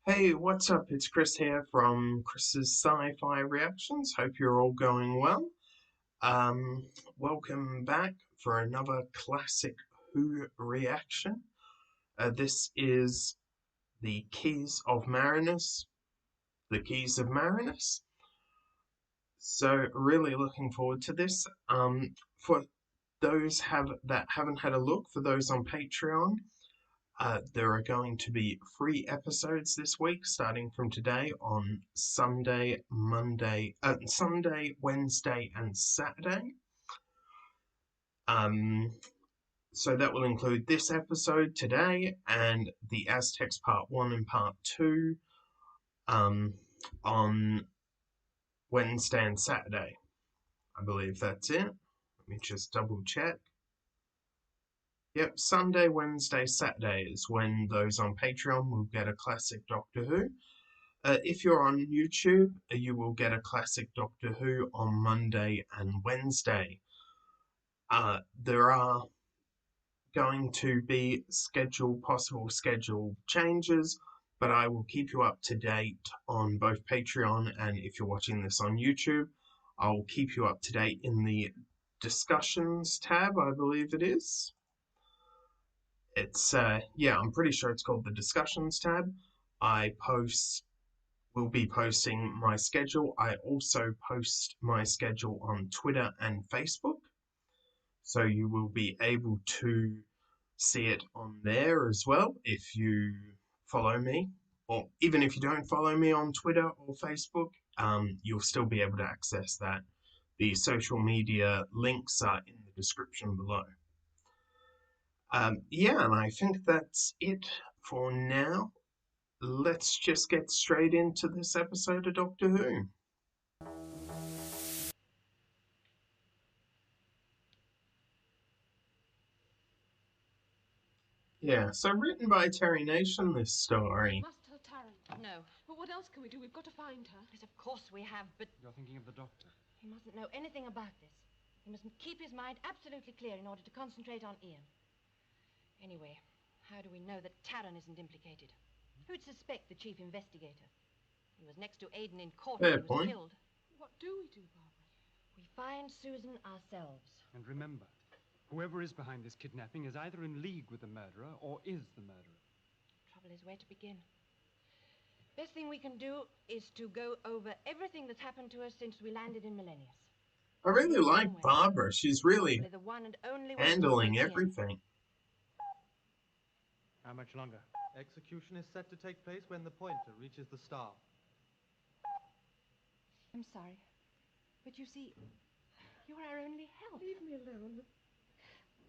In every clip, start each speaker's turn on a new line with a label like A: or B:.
A: Hey, what's up? It's Chris here from Chris's Sci-Fi Reactions. Hope you're all going well. Um, Welcome back for another classic Who reaction. This is the Keys of Marinus. The Keys of Marinus. So really looking forward to this. For those that haven't had a look, for those on Patreon, there are going to be 3 episodes this week, starting from today on Sunday, Wednesday, and Saturday. Um, so that will include this episode today and the Aztecs Part 1 and Part 2 on Wednesday and Saturday. I believe that's it. Let me just double check. Yep, Sunday, Wednesday, Saturday is when those on Patreon will get a classic Doctor Who. If you're on YouTube, you will get a classic Doctor Who on Monday and Wednesday. There are going to be possible schedule changes, but I will keep you up to date on both Patreon and if you're watching this on YouTube, I'll keep you up to date in the discussions tab, I believe it is. It's, I'm pretty sure it's called the discussions tab. Will be posting my schedule. I also post my schedule on Twitter and Facebook, so you will be able to see it on there as well if you follow me, or even if you don't follow me on Twitter or Facebook, you'll still be able to access that. The social media links are in the description below. And I think that's it for now. Let's just get straight into this episode of Doctor Who. Yeah, so written by Terry Nation, this story.
B: Must tell Taryn. No. But what else can we do? We've got to find her.
C: Yes, of course we have, but...
D: You're thinking of the doctor?
C: He mustn't know anything about this. He must keep his mind absolutely clear in order to concentrate on Ian. Anyway, how do we know that Taryn isn't implicated? Who'd suspect the chief investigator? He was next to Aiden in court when he was killed.
B: What do we do, Barbara?
C: We find Susan ourselves.
D: And remember, whoever is behind this kidnapping is either in league with the murderer or is the murderer.
C: Trouble is where to begin. Best thing we can do is to go over everything that's happened to us since we landed in Millennius.
A: I really like Barbara. She's really
C: the one and only
A: handling everything.
D: How much longer?
E: Execution is set to take place when the pointer reaches the star.
C: I'm sorry, but you see, you're our only help.
B: Leave me alone.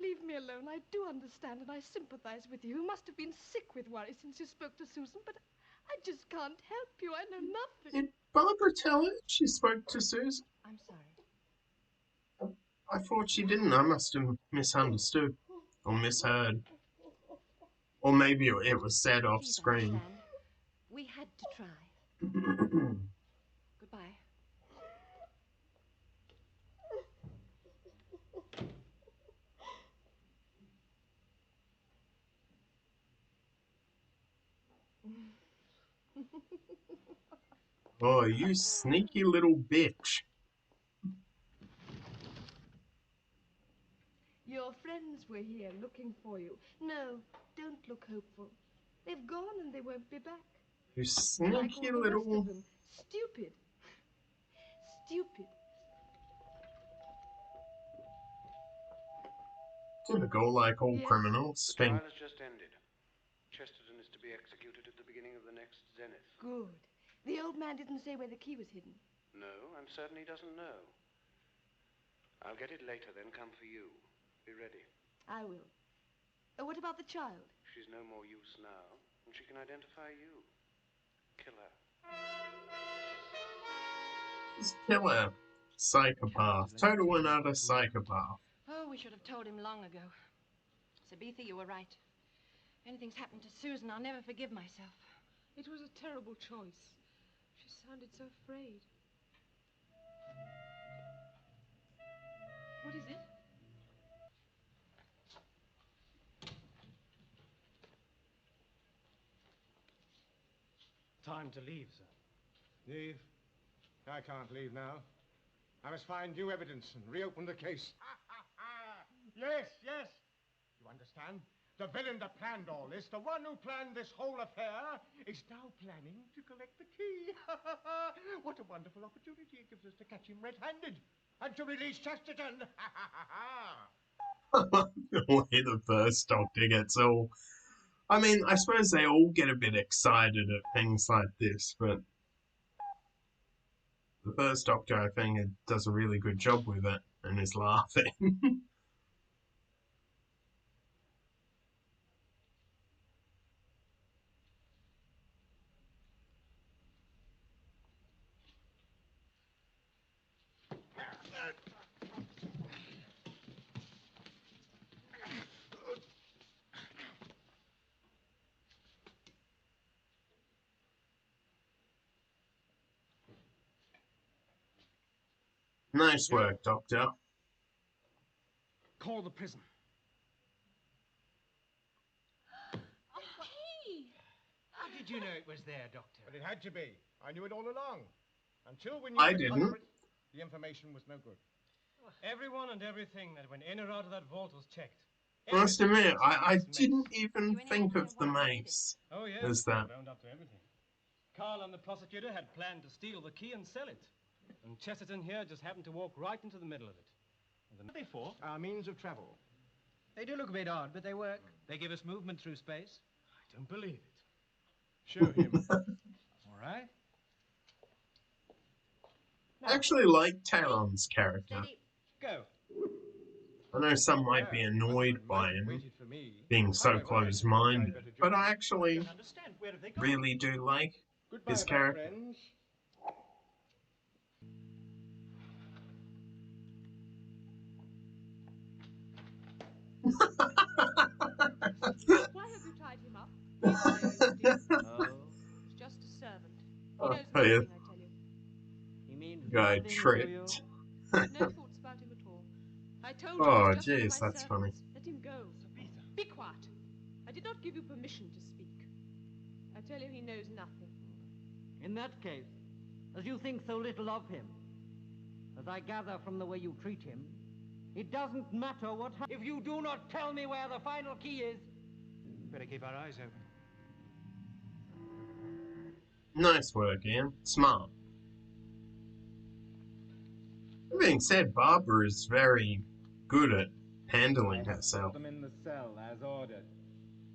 B: Leave me alone. I do understand and I sympathize with you. You must have been sick with worry since you spoke to Susan, but I just can't help you. I know nothing.
A: Did Barbara tell her she spoke to Susan?
C: I'm sorry.
A: I thought she didn't. I must have misunderstood or misheard. Or maybe it was said off screen.
C: We had to try. Goodbye.
A: Oh, you sneaky little bitch.
B: Your friends were here looking for you. No, don't look hopeful. They've gone and they won't be back.
A: You
B: Like
A: sneaky
B: all the rest
A: little...
B: of them. Stupid. Stupid.
A: Typical, like all criminals.
F: The trial has just ended. Chesterton is to be executed at the beginning of the next zenith.
B: Good. The old man didn't say where the key was hidden.
F: No, I'm certain he doesn't know. I'll get it later, then come for you. Be ready.
B: I will. What about the child?
F: She's no more use now, and she can identify you. Kill her.
A: Just kill her. Psychopath. Total and utter psychopath.
C: Oh, we should have told him long ago. Sabitha, you were right. If anything's happened to Susan, I'll never forgive myself.
B: It was a terrible choice. She sounded so afraid. What is it?
D: Time to leave, sir.
G: Leave? I can't leave now. I must find new evidence and reopen the case. Yes, yes. You understand? The villain that planned all this, the one who planned this whole affair, is now planning to collect the key. What a wonderful opportunity it gives us to catch him red-handed and to release Chesterton.
A: The way the first Doctor gets all. I mean, I suppose they all get a bit excited at things like this, but the first Doctor, I think, does a really good job with it and is laughing. Nice
G: Yeah.
A: work, Doctor.
D: Call the prison.
H: How did you know it was there, Doctor?
G: But it had to be. I knew it all along. Until we knew
A: I
G: the
A: didn't.
G: culprit, the information was no good.
E: Everyone and everything that went in or out of that vault was checked.
A: I must admit, I
E: Everything.
A: didn't even
C: You any
A: think
C: idea
A: of the
C: why they did it?
A: mace
E: Oh, yes.
A: as that.
E: They owned up to everything. Carl and the prosecutor had planned to steal the key and sell it. And Chesterton here just happened to walk right into the middle of it. And what are they for?
G: Our means of travel.
H: They do look a bit odd, but they work. They give us movement through space.
E: I don't believe it.
G: Show him.
H: All right.
A: I actually like Taron's character.
C: Steady.
H: Go.
A: I know some might be
G: Yeah,
A: annoyed
G: Husband
A: by
G: might have
A: him
G: waited for me.
A: being so
G: However, I
A: close-minded,
G: better join
A: but
G: you.
A: I actually
E: don't understand. Where have they gone?
A: really do like
G: Goodbye,
A: his
G: my
A: character.
G: friends.
B: Why have you tied him up? He will know you still.
H: Oh,
B: He's just a servant. He
A: Oh,
B: knows
A: yeah.
B: nothing, I tell you.
H: he means
A: Guy
H: nothing to you.
A: tripped.
B: No thoughts about him at all. I told you
A: Oh,
B: he was just one of
A: jeez,
B: my
A: that's funny.
B: servants. Let him go. Be quiet. I did not give you permission to speak. I tell you he knows nothing.
I: In that case, as you think so little of him, as I gather from the way you treat him, it doesn't matter what happens. If you do not tell me where the final key is,
D: Better keep our eyes open.
A: Nice work, Ian. Smart. That being said, Barbara is very good at handling herself.
J: Them in the cell as ordered.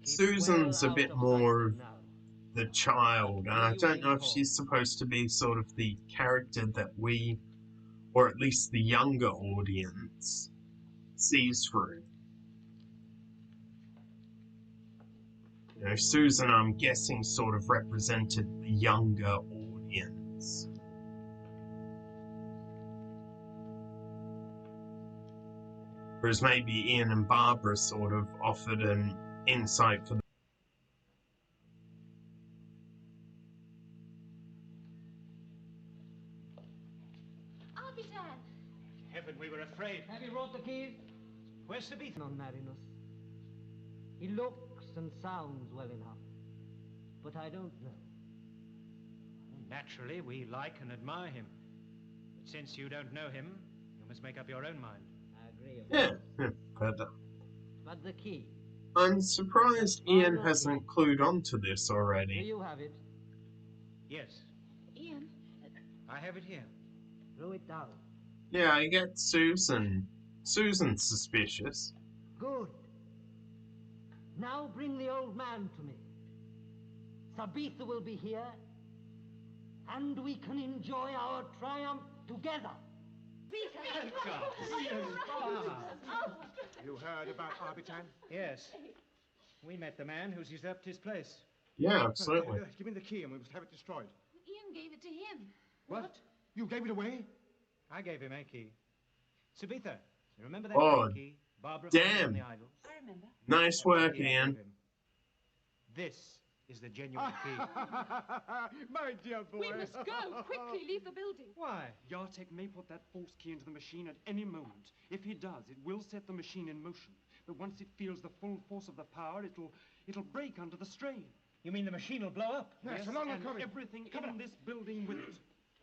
I: keep
A: Susan's
I: well
A: a
I: out
A: bit
I: of
A: more
I: sight
A: of
I: now.
A: the child, and I don't know if she's supposed to be sort of the character that we, or at least the younger audience, sees through. You know, Susan, I'm guessing, sort of represented the younger audience. Whereas maybe Ian and Barbara sort of offered an insight for the
C: Arbitan!
E: Heaven, we were afraid.
I: Have you brought the keys?
E: Where's Sabitha?
I: On Marinus. He looks and sounds well enough, but I don't know.
H: Naturally, we like and admire him. But since you don't know him, you must make up your own mind.
I: I agree. Of
A: yeah,
I: course.
A: but
I: But the key,
A: I'm surprised Ian hasn't clued onto this
I: do
A: already.
I: you have it?
H: Yes,
C: Ian,
H: I have it here.
I: Throw it down.
A: Yeah, I get Susan. Susan's suspicious.
I: Good. Now bring the old man to me. Sabitha will be here, and we can enjoy our triumph together.
G: You heard about Arbitan?
H: Yes. We met the man who's usurped his place.
A: Yeah, absolutely.
G: Give me the key and we must have it destroyed.
C: Ian gave it to him.
H: What?
G: You gave it away?
H: I gave him a key. Sabitha, you remember that
A: Oh,
H: key Barbara found on
A: damn.
H: the idol?
C: I remember.
A: Nice
H: That's
A: work,
H: the key I
A: Ian.
H: gave him. This is the genuine key.
G: My dear boy.
B: We must go. Quickly, leave the building.
D: Why? Yartek may put that false key into the machine at any moment. If he does, it will set the machine in motion. But once it feels the full force of the power, it'll break under the strain.
H: You mean the machine will blow up?
G: Yes,
D: Yes,
G: along the
D: and
G: corridor.
D: everything
G: Come
D: in
G: on.
D: this building with it.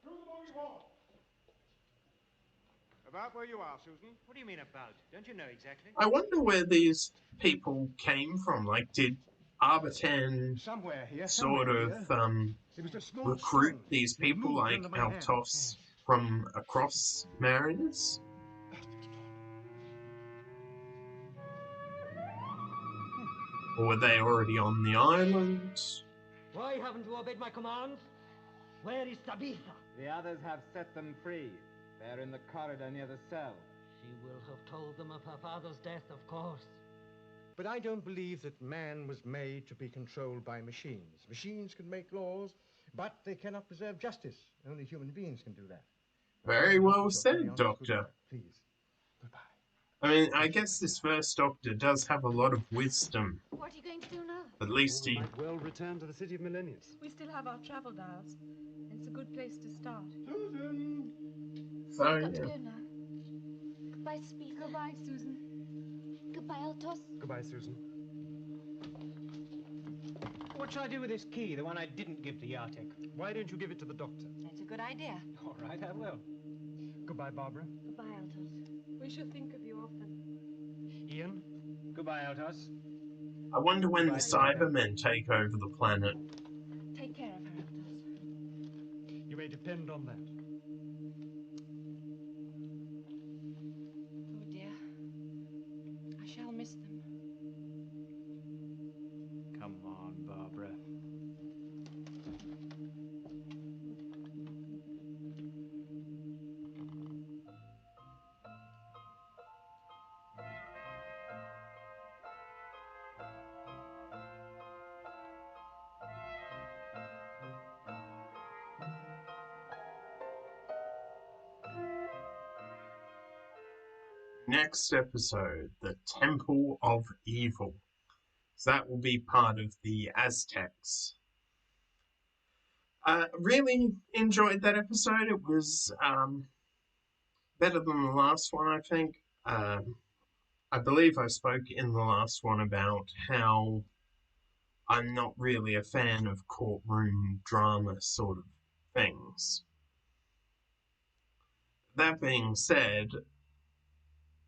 G: Through the moving wall. About where you are, Susan.
H: What do you mean about? Don't you know exactly?
A: I wonder where these people came from. Like, did Arbitan
G: Somewhere here,
A: sort
G: somewhere
A: of
G: here. It was a small
A: recruit
G: stone.
A: these
G: It
A: people
G: moved
A: like
G: under my hand.
A: Altos from across Marinus? Or were they already on the island?
I: Why haven't you obeyed my commands? Where is Tabitha?
J: The others have set them free. They're in the corridor near the cell.
I: She will have told them of her father's death, of course.
G: But I don't believe that man was made to be controlled by machines. Machines can make laws, but they cannot preserve justice. Only human beings can do that.
A: Very
G: I hope
A: well
G: you shall carry
A: said,
G: on this good
A: Doctor.
G: work. Please. Goodbye.
A: I mean, I guess this first Doctor does have a lot of wisdom.
C: What are you going to do now?
A: At least
D: We
A: he...
D: might well return to the city of Millennius.
B: We still have our travel dials. It's a good place to start.
G: Susan!
A: So,
B: I've got to
A: yeah.
B: go now. Goodbye, Speed. Goodbye, Susan. Goodbye, Altos.
D: Goodbye, Susan.
H: What shall I do with this key, the one I didn't give to Yartek?
D: Why don't you give it to the doctor?
C: It's a good idea.
H: All right, I will.
D: Goodbye, Barbara.
B: Goodbye, Altos. We shall think of you often.
H: Ian, goodbye, Altos.
A: I wonder when the
H: Goodbye,
A: Cybermen take over the planet.
B: Take care of her, Altos.
D: You may depend on that.
C: Oh, dear. I shall miss them.
H: Come on, Barbara.
A: Next episode, the Temple of Evil. So that will be part of the Aztecs. Really enjoyed that episode. It was better than the last one, I think. I believe I spoke in the last one about how I'm not really a fan of courtroom drama sort of things. That being said,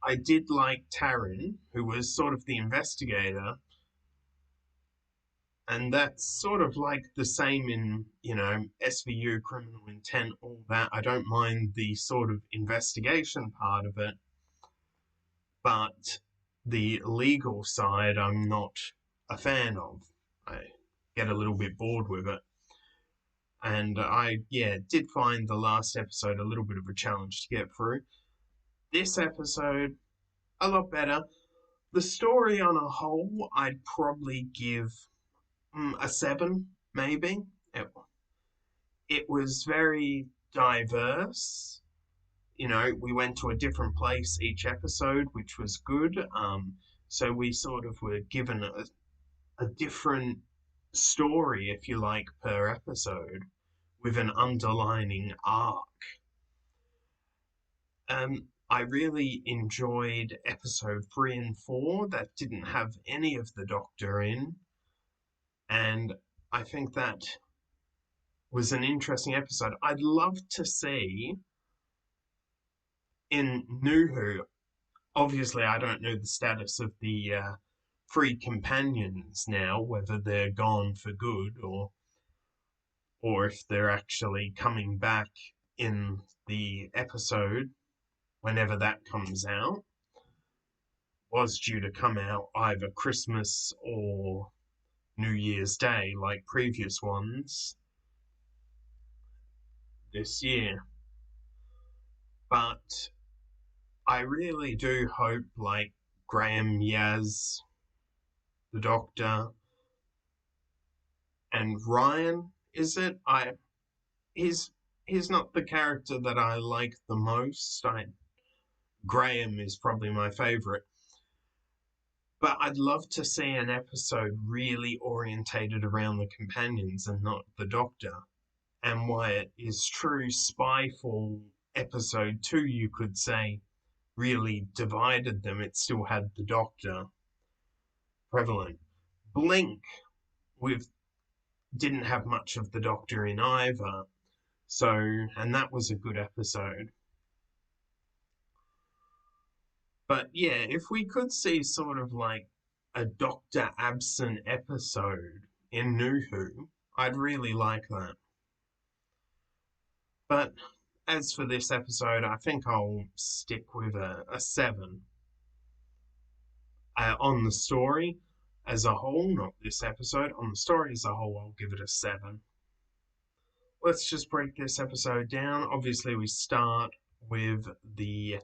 A: I did like Taryn, who was sort of the investigator, and that's sort of like the same in, SVU, criminal intent, all that. I don't mind the sort of investigation part of it, but the legal side I'm not a fan of. I get a little bit bored with it. And I did find the last episode a little bit of a challenge to get through. This episode, a lot better. The story on a whole, I'd probably give a 7, maybe. It was very diverse. We went to a different place each episode, which was good. So we sort of were given a different story, if you like, per episode, with an underlining arc. I really enjoyed episode 3 and 4 that didn't have any of the Doctor in, and I think that was an interesting episode. I'd love to see in New Who, obviously I don't know the status of the 3 companions now, whether they're gone for good or if they're actually coming back in the episode whenever that comes out. Was due to come out either Christmas or New Year's Day like previous ones this year. But I really do hope, like, Graham Yaz, the Doctor, and Ryan, is it? He's not the character that I like the most. Graham is probably my favorite. But I'd love to see an episode really orientated around the companions and not the Doctor. And why it is true Spyfall episode 2, you could say, really divided them. It still had the Doctor prevalent. Blink with didn't have much of the Doctor in either. So, and that was a good episode. But yeah, if we could see sort of like a Doctor absent episode in New Who, I'd really like that. But as for this episode, I think I'll stick with a 7. On the story as a whole, not this episode, on the story as a whole, I'll give it a 7. Let's just break this episode down. Obviously, we start with the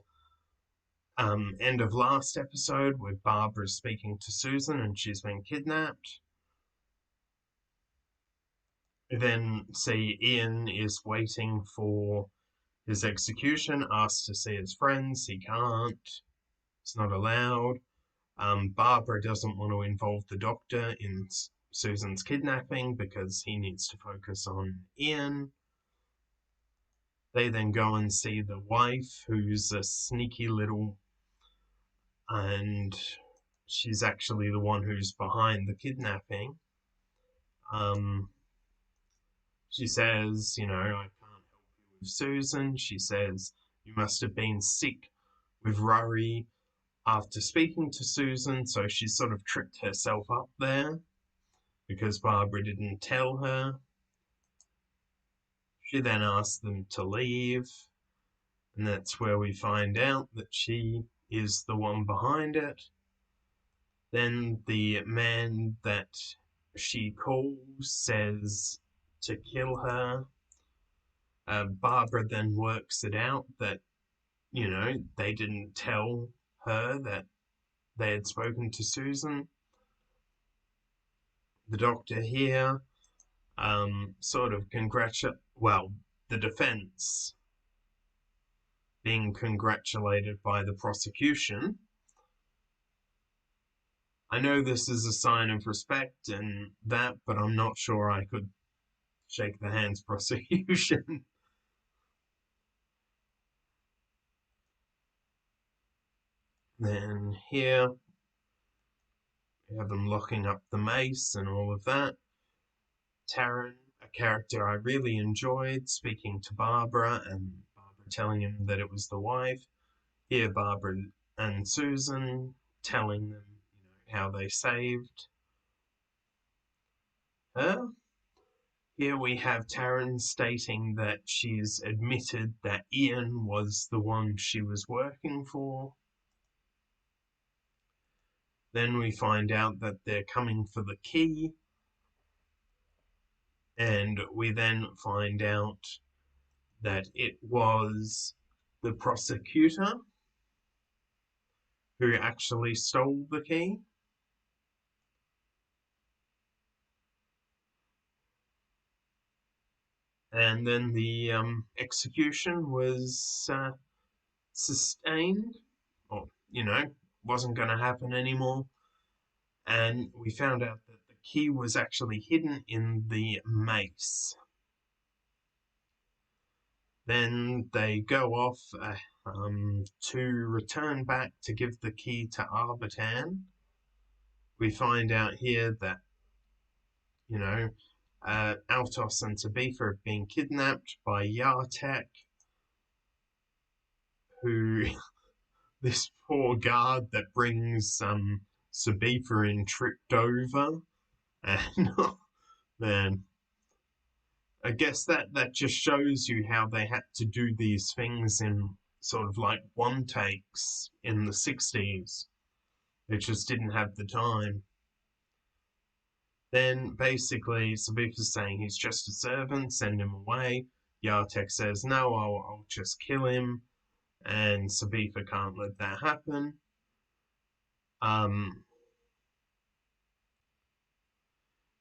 A: end of last episode with Barbara speaking to Susan and she's been kidnapped. We then see Ian is waiting for his execution, asked to see his friends. He can't. It's not allowed. Barbara doesn't want to involve the Doctor in Susan's kidnapping because he needs to focus on Ian. They then go and see the wife, who's a sneaky little, and she's actually the one who's behind the kidnapping. She says, I can't help you with Susan. She says, you must have been sick with worry after speaking to Susan, so she sort of tripped herself up there because Barbara didn't tell her. She then asked them to leave, and that's where we find out that she is the one behind it. Then the man that she calls says to kill her. Barbara then works it out that, they didn't tell her that they had spoken to Susan. The Doctor here sort of the defense being congratulated by the prosecution. I know this is a sign of respect and that, but I'm not sure I could shake the hands prosecution. Then here we have them locking up the mace and all of that. Taryn, a character I really enjoyed, speaking to Barbara and Barbara telling him that it was the wife. Here Barbara and Susan telling them, how they saved her. Here we have Taryn stating that she's admitted that Ian was the one she was working for. Then we find out that they're coming for the key. And we then find out that it was the prosecutor who actually stole the key. And then the execution was sustained, or, wasn't going to happen anymore. And we found out that the key was actually hidden in the mace. Then they go off to return back to give the key to Arbitan. We find out here that, Altos and Tabitha have been kidnapped by Yartek, who, this poor guard that brings Sabitha in tripped over. And, man, I guess that just shows you how they had to do these things in sort of like one takes in the 60s. They just didn't have the time. Then basically Sabitha's saying he's just a servant, send him away. Yartek says, no, I'll just kill him. And Sabitha can't let that happen.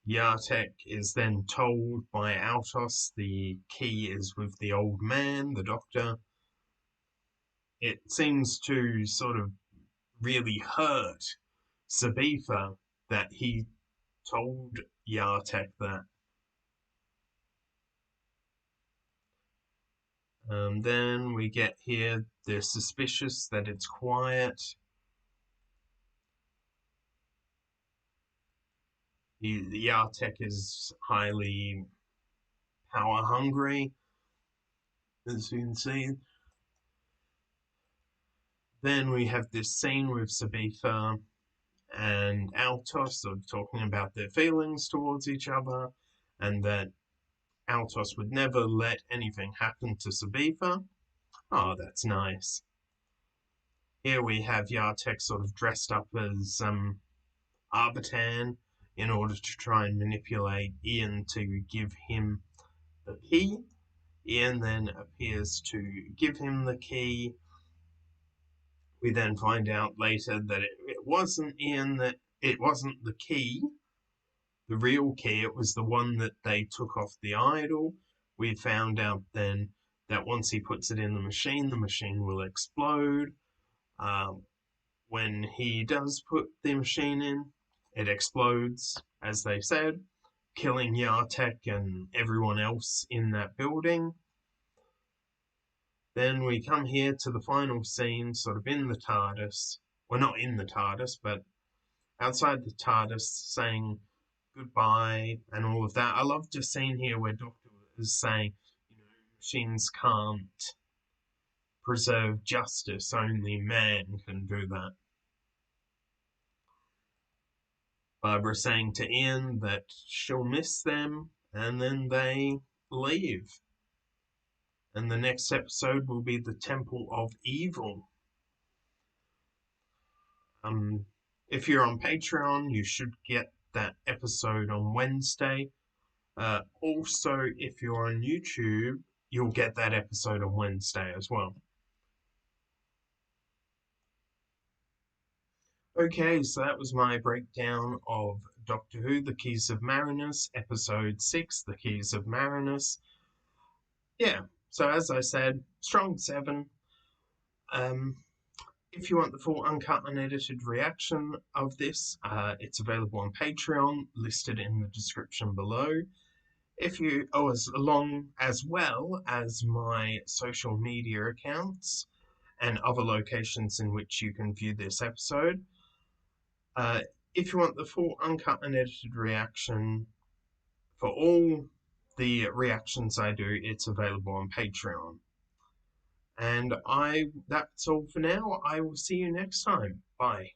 A: Yartek is then told by Altos the key is with the old man, the Doctor. It seems to sort of really hurt Sabitha that he told Yartek that. Then we get here, they're suspicious that it's quiet. The Yartek is highly power hungry, as you can see. Then we have this scene with Sabitha and Altos sort of talking about their feelings towards each other, and that Altos would never let anything happen to Sabitha. Oh, that's nice. Here we have Yartek sort of dressed up as Arbitan in order to try and manipulate Ian to give him the key. Ian then appears to give him the key. We then find out later that it wasn't Ian, that it wasn't the key, the real key, it was the one that they took off the idol. We found out then that once he puts it in the machine will explode. When he does put the machine in, it explodes, as they said, killing Yartek and everyone else in that building. Then we come here to the final scene, sort of in the TARDIS. Well, not in the TARDIS, but outside the TARDIS, saying goodbye and all of that. I love the scene here where Doctor is saying, machines can't preserve justice, only man can do that. Barbara saying to Ian that she'll miss them, and then they leave. And the next episode will be the Temple of Evil. If you're on Patreon, you should get that episode on Wednesday. Also, if you're on YouTube, you'll get that episode on Wednesday as well. Okay, so that was my breakdown of Doctor Who, The Keys of Marinus, Episode 6, The Keys of Marinus. Yeah, so as I said, strong 7. If you want the full uncut unedited reaction of this, it's available on Patreon, listed in the description below. If you, as well as my social media accounts and other locations in which you can view this episode. If you want the full uncut unedited reaction for all the reactions I do, it's available on Patreon. And that's all for now. I will see you next time. Bye.